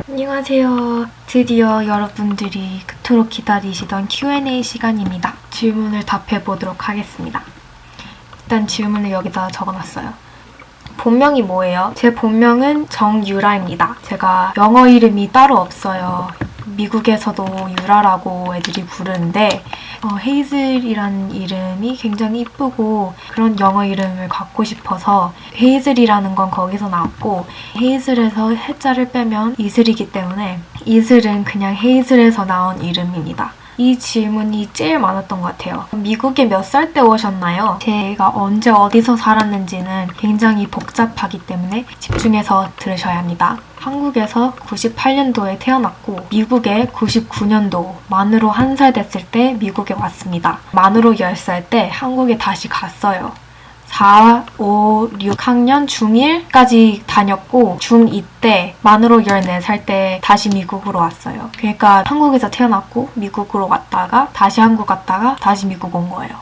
안녕하세요. 드디어 여러분들이 그토록 기다리시던 Q&A 시간입니다. 질문을 답해보도록 하겠습니다. 일단 질문을 여기다 적어놨어요. 본명이 뭐예요? 제 본명은 정유라입니다. 제가 영어 이름이 따로 없어요. 미국에서도 유라라고 애들이 부르는데 헤이즐이라는 이름이 굉장히 이쁘고 그런 영어 이름을 갖고 싶어서 헤이즐이라는 건 거기서 나왔고 헤이즐에서 해자를 빼면 이슬이기 때문에 이슬은 그냥 헤이즐에서 나온 이름입니다. 이 질문이 제일 많았던 것 같아요. 미국에 몇 살 때 오셨나요? 제가 언제 어디서 살았는지는 굉장히 복잡하기 때문에 집중해서 들으셔야 합니다. 한국에서 98년도에 태어났고 미국에 99년도 만으로 1살 됐을 때 미국에 왔습니다. 만으로 10살 때 한국에 다시 갔어요. 4, 5, 6학년 중1까지 다녔고 중2 때 만으로 14살 때 다시 미국으로 왔어요. 그러니까 한국에서 태어났고 미국으로 왔다가 다시 한국 갔다가 다시 미국 온 거예요.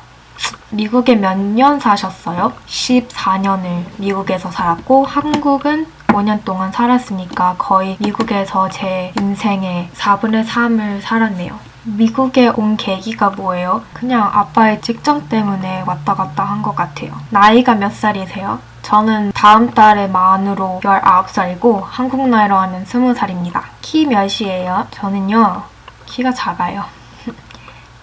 미국에 몇 년 사셨어요? 14년을 미국에서 살았고 한국은 5년 동안 살았으니까 거의 미국에서 제 인생의 4분의 3을 살았네요. 미국에 온 계기가 뭐예요? 그냥 아빠의 직장 때문에 왔다 갔다 한 것 같아요. 나이가 몇 살이세요? 저는 다음 달에 만으로 19살이고 한국 나이로 하면 20살입니다. 키 몇이에요? 저는요, 키가 작아요.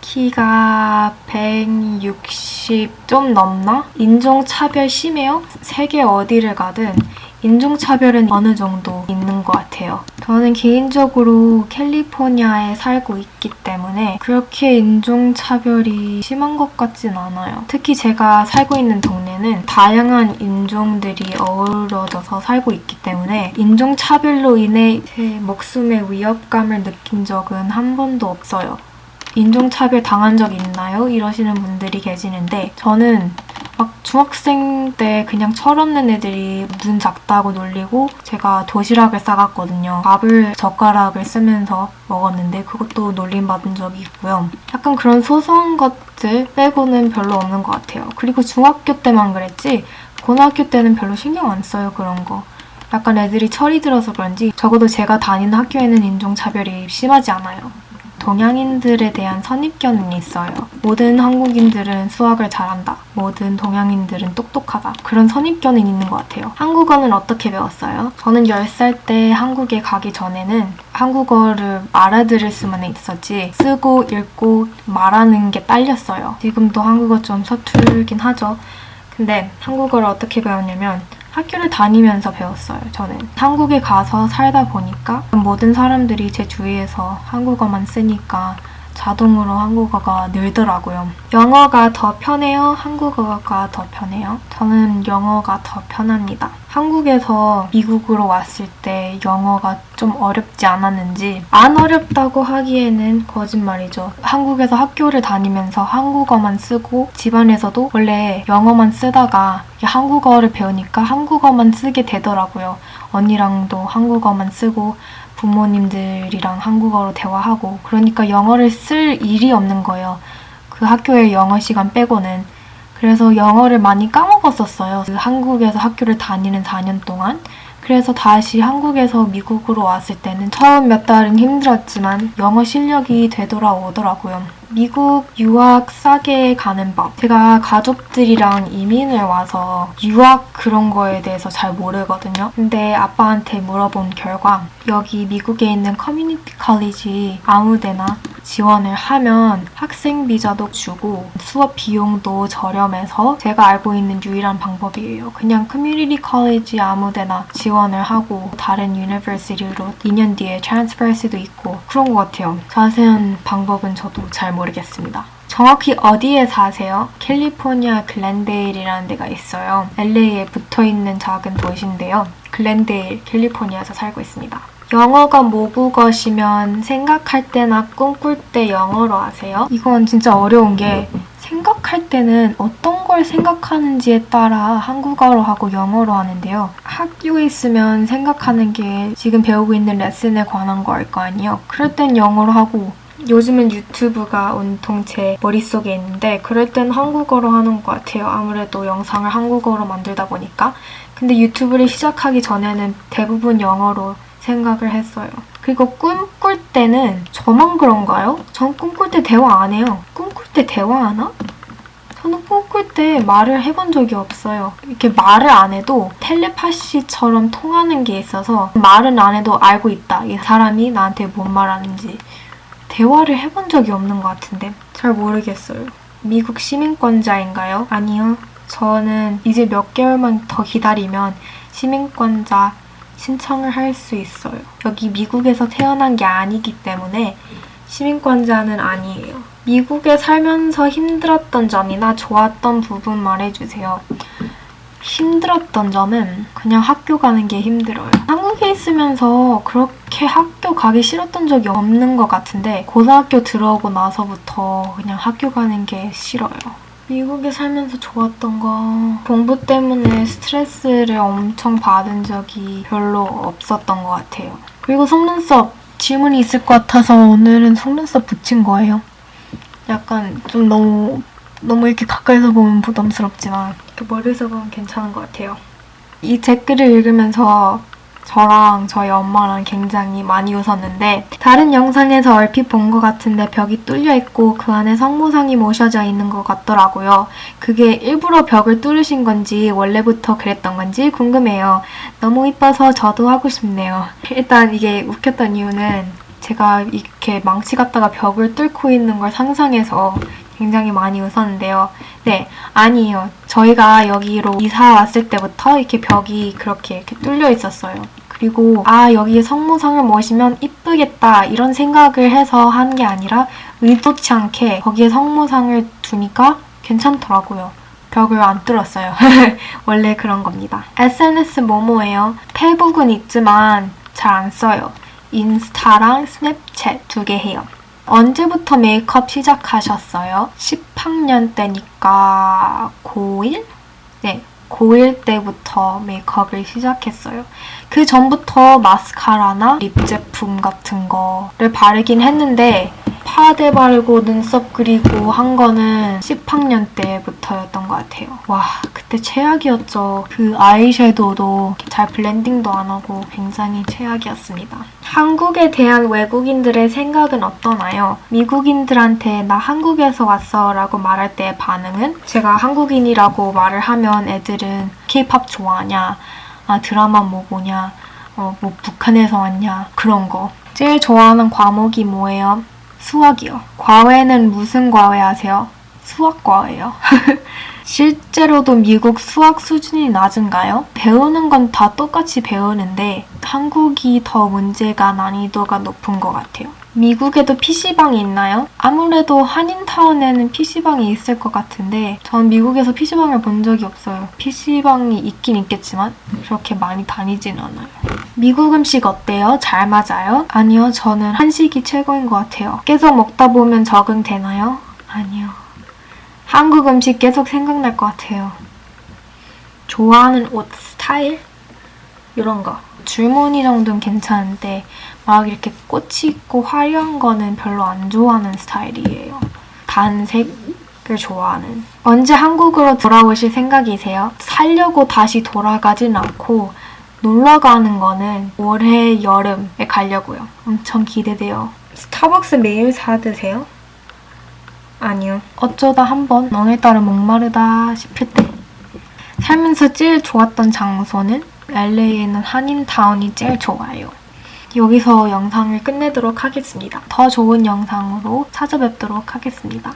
키가 160 좀 넘나? 인종차별 심해요? 세계 어디를 가든 인종차별은 어느 정도 있는 것 같아요. 저는 개인적으로 캘리포니아에 살고 있기 때문에 그렇게 인종차별이 심한 것 같진 않아요. 특히 제가 살고 있는 동네는 다양한 인종들이 어우러져서 살고 있기 때문에 인종차별로 인해 제 목숨에 위협감을 느낀 적은 한 번도 없어요. 인종차별 당한 적 있나요? 이러시는 분들이 계시는데 저는 막 중학생 때 그냥 철없는 애들이 눈 작다고 놀리고 제가 도시락을 싸갔거든요. 밥을 젓가락을 쓰면서 먹었는데 그것도 놀림받은 적이 있고요. 약간 그런 소소한 것들 빼고는 별로 없는 것 같아요. 그리고 중학교 때만 그랬지 고등학교 때는 별로 신경 안 써요, 그런 거. 약간 애들이 철이 들어서 그런지 적어도 제가 다니는 학교에는 인종차별이 심하지 않아요. 동양인들에 대한 선입견은 있어요. 모든 한국인들은 수학을 잘한다. 모든 동양인들은 똑똑하다. 그런 선입견은 있는 것 같아요. 한국어는 어떻게 배웠어요? 저는 10살 때 한국에 가기 전에는 한국어를 알아들을 수만 있었지 쓰고 읽고 말하는 게 딸렸어요. 지금도 한국어 좀 서툴긴 하죠. 근데 한국어를 어떻게 배웠냐면 학교를 다니면서 배웠어요, 저는. 한국에 가서 살다 보니까 모든 사람들이 제 주위에서 한국어만 쓰니까 자동으로 한국어가 늘더라고요. 영어가 더 편해요? 한국어가 더 편해요? 저는 영어가 더 편합니다. 한국에서 미국으로 왔을 때 영어가 좀 어렵지 않았는지 안 어렵다고 하기에는 거짓말이죠. 한국에서 학교를 다니면서 한국어만 쓰고 집안에서도 원래 영어만 쓰다가 한국어를 배우니까 한국어만 쓰게 되더라고요. 언니랑도 한국어만 쓰고 부모님들이랑 한국어로 대화하고 그러니까 영어를 쓸 일이 없는 거예요. 그 학교의 영어 시간 빼고는. 그래서 영어를 많이 까먹었었어요. 한국에서 학교를 다니는 4년 동안. 그래서 다시 한국에서 미국으로 왔을 때는 처음 몇 달은 힘들었지만 영어 실력이 되돌아오더라고요. 미국 유학 싸게 가는 법. 제가 가족들이랑 이민을 와서 유학 그런 거에 대해서 잘 모르거든요. 근데 아빠한테 물어본 결과 여기 미국에 있는 커뮤니티 컬리지 아무 데나 지원을 하면 학생 비자도 주고 수업 비용도 저렴해서 제가 알고 있는 유일한 방법이에요. 그냥 커뮤니티 컬리지 아무 데나 지원을 하고 다른 유니버시티로 2년 뒤에 트랜스퍼할 수도 있고 그런 것 같아요. 자세한 방법은 저도 잘 모르겠습니다. 정확히 어디에 사세요? 캘리포니아 글렌데일이라는 데가 있어요. LA에 붙어있는 작은 도시인데요. 글렌데일, 캘리포니아에서 살고 있습니다. 영어가 모국어시면 생각할 때나 꿈꿀 때 영어로 하세요? 이건 진짜 어려운 게 생각할 때는 어떤 걸 생각하는지에 따라 한국어로 하고 영어로 하는데요. 학교에 있으면 생각하는 게 지금 배우고 있는 레슨에 관한 거일 거 아니에요. 그럴 땐 영어로 하고 요즘은 유튜브가 온통 제 머릿속에 있는데 그럴 땐 한국어로 하는 것 같아요. 아무래도 영상을 한국어로 만들다 보니까. 근데 유튜브를 시작하기 전에는 대부분 영어로 생각을 했어요. 그리고 꿈꿀 때는 저만 그런가요? 전 꿈꿀 때 대화 안 해요. 꿈꿀 때 대화하나? 저는 꿈꿀 때 말을 해본 적이 없어요. 이렇게 말을 안 해도 텔레파시처럼 통하는 게 있어서 말은 안 해도 알고 있다. 이 사람이 나한테 뭔 말하는지. 대화를 해본 적이 없는 것 같은데 잘 모르겠어요. 미국 시민권자인가요? 아니요. 저는 이제 몇 개월만 더 기다리면 시민권자 신청을 할 수 있어요. 여기 미국에서 태어난 게 아니기 때문에 시민권자는 아니에요. 미국에 살면서 힘들었던 점이나 좋았던 부분 말해주세요. 힘들었던 점은 그냥 학교 가는 게 힘들어요. 한국에 있으면서 그렇게 학교 가기 싫었던 적이 없는 것 같은데 고등학교 들어오고 나서부터 그냥 학교 가는 게 싫어요. 미국에 살면서 좋았던 거 공부 때문에 스트레스를 엄청 받은 적이 별로 없었던 것 같아요. 그리고 속눈썹 질문이 있을 것 같아서 오늘은 속눈썹 붙인 거예요. 약간 좀 너무 이렇게 가까이서 보면 부담스럽지만 이렇게 멀리서 보면 괜찮은 것 같아요. 이 댓글을 읽으면서 저랑 저희 엄마랑 굉장히 많이 웃었는데 다른 영상에서 얼핏 본 것 같은데 벽이 뚫려 있고 그 안에 성모상이 모셔져 있는 것 같더라고요. 그게 일부러 벽을 뚫으신 건지 원래부터 그랬던 건지 궁금해요. 너무 이뻐서 저도 하고 싶네요. 일단 이게 웃겼던 이유는 제가 이렇게 망치 갖다가 벽을 뚫고 있는 걸 상상해서 굉장히 많이 웃었는데요. 네, 아니에요. 저희가 여기로 이사 왔을 때부터 이렇게 벽이 이렇게 뚫려 있었어요. 그리고 여기에 성모상을 모시면 이쁘겠다 이런 생각을 해서 한 게 아니라 의도치 않게 거기에 성모상을 두니까 괜찮더라고요. 벽을 안 뚫었어요. 원래 그런 겁니다. SNS 뭐뭐예요? 페북은 있지만 잘 안 써요. 인스타랑 스냅챗 2개 해요. 언제부터 메이크업 시작하셨어요? 10학년 때니까 고1? 네, 고1 때부터 메이크업을 시작했어요. 그 전부터 마스카라나 립 제품 같은 거를 바르긴 했는데 파데 바르고 눈썹 그리고 한 거는 10학년 때부터였던 것 같아요. 와, 그때 최악이었죠. 그 아이섀도우도 잘 블렌딩도 안 하고 굉장히 최악이었습니다. 한국에 대한 외국인들의 생각은 어떠나요? 미국인들한테 나 한국에서 왔어 라고 말할 때 반응은? 제가 한국인이라고 말을 하면 애들은 K-pop 좋아하냐? 드라마 뭐 보냐? 뭐 북한에서 왔냐? 그런 거. 제일 좋아하는 과목이 뭐예요? 수학이요. 과외는 무슨 과외 하세요? 수학과예요. 실제로도 미국 수학 수준이 낮은가요? 배우는 건 다 똑같이 배우는데 한국이 더 문제가 난이도가 높은 것 같아요. 미국에도 PC방이 있나요? 아무래도 한인타운에는 PC방이 있을 것 같은데 전 미국에서 PC방을 본 적이 없어요. PC방이 있긴 있겠지만 그렇게 많이 다니진 않아요. 미국 음식 어때요? 잘 맞아요? 아니요, 저는 한식이 최고인 것 같아요. 계속 먹다 보면 적응되나요? 아니요. 한국 음식 계속 생각날 것 같아요. 좋아하는 옷 스타일? 이런 거. 줄무늬 정도는 괜찮은데 막 이렇게 꽃이 있고 화려한 거는 별로 안 좋아하는 스타일이에요. 단색을 좋아하는. 언제 한국으로 돌아오실 생각이세요? 살려고 다시 돌아가진 않고 놀러 가는 거는 올해 여름에 가려고요. 엄청 기대돼요. 스타벅스 매일 사 드세요? 아니요. 어쩌다 한번 오늘따라 목마르다 싶을 때. 살면서 제일 좋았던 장소는? LA에는 한인타운이 제일 좋아요. 여기서 영상을 끝내도록 하겠습니다. 더 좋은 영상으로 찾아뵙도록 하겠습니다.